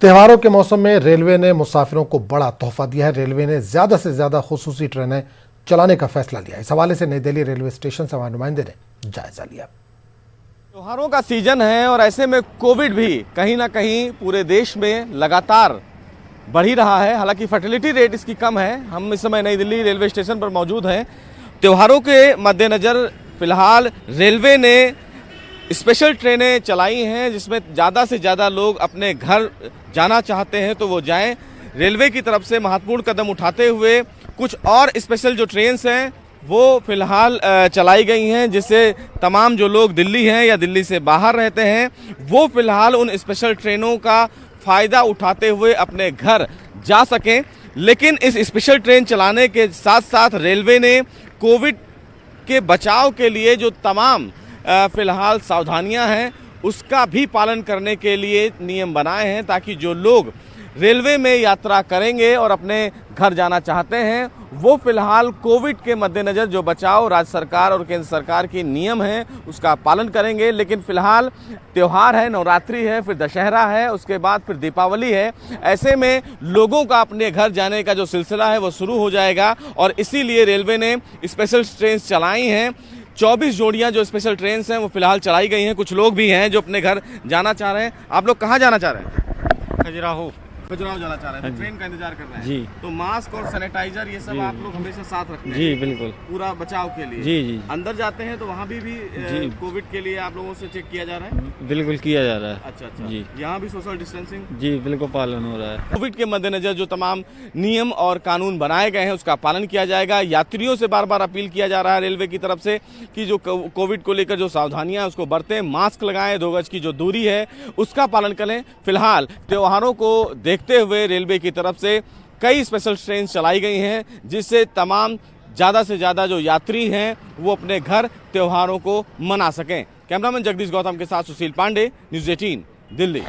त्योहारों के मौसम में रेलवे ने मुसाफिरों को बड़ा तोहफा दिया है। रेलवे ने ज्यादा से ज्यादा खुसूसी ट्रेनें चलाने का फैसला लिया। इस हवाले से नई दिल्ली रेलवे स्टेशन से हमारे नुमाइंदे ने जायजा लिया। त्योहारों का सीजन है और ऐसे में कोविड भी कहीं ना कहीं पूरे देश में लगातार बढ़ ही रहा है। हालांकि फर्टिलिटी रेट इसकी कम है। हम इस समय नई दिल्ली रेलवे स्टेशन पर मौजूद हैं। त्योहारों के मद्देनज़र फिलहाल रेलवे ने स्पेशल ट्रेनें चलाई हैं जिसमें ज़्यादा से ज़्यादा लोग अपने घर जाना चाहते हैं तो वो जाएं। रेलवे की तरफ से महत्वपूर्ण कदम उठाते हुए कुछ और स्पेशल जो ट्रेन्स हैं वो फिलहाल चलाई गई हैं, जिससे तमाम जो लोग दिल्ली हैं या दिल्ली से बाहर रहते हैं वो फिलहाल उन स्पेशल ट्रेनों का फ़ायदा उठाते हुए अपने घर जा सकें। लेकिन इस स्पेशल ट्रेन चलाने के साथ साथ रेलवे ने कोविड के बचाव के लिए जो तमाम फिलहाल सावधानियां हैं उसका भी पालन करने के लिए नियम बनाए हैं, ताकि जो लोग रेलवे में यात्रा करेंगे और अपने घर जाना चाहते हैं वो फिलहाल कोविड के मद्देनज़र जो बचाव राज्य सरकार और केंद्र सरकार के नियम हैं उसका पालन करेंगे। लेकिन फिलहाल त्यौहार है, नवरात्रि है, फिर दशहरा है, उसके बाद फिर दीपावली है। ऐसे में लोगों का अपने घर जाने का जो सिलसिला है वो शुरू हो जाएगा और इसीलिए रेलवे ने स्पेशल ट्रेन चलाई हैं। 24 जोड़ियां जो स्पेशल ट्रेन हैं वो फिलहाल चलाई गई हैं। कुछ लोग भी हैं जो अपने घर जाना चाह रहे हैं। आप लोग कहाँ जाना चाह रहे हैं? खजुराहो जाना चाह रहे हैं तो ट्रेन का इंतजार कर रहे हैं जी। तो मास्क और सैनिटाइजर ये सब आप लोग हमेशा साथ रखते हैं? जी बिल्कुल, पूरा बचाव के लिए। जी। अंदर जाते हैं तो वहाँ भी जी। कोविड के लिए आप लोगों से चेक किया जा रहा है? बिल्कुल किया जा रहा है। अच्छा जी। यहाँ भी सोशल डिस्टेंसिंग जी बिल्कुल पालन हो रहा है। कोविड के मद्देनजर जो तमाम नियम और कानून बनाए गए हैं उसका पालन किया जाएगा। यात्रियों से बार बार अपील किया जा रहा है रेलवे की तरफ से कि जो कोविड को लेकर जो सावधानियां हैं उसको बरतें, मास्क लगाएं, 2 गज की जो दूरी है उसका पालन करें। फिलहाल त्योहारों को देखते हुए रेलवे की तरफ से कई स्पेशल ट्रेन चलाई गई हैं जिससे तमाम ज़्यादा से ज़्यादा जो यात्री हैं वो अपने घर त्योहारों को मना सकें। कैमरामैन जगदीश गौतम के साथ सुशील पांडे, न्यूज़ 18 दिल्ली।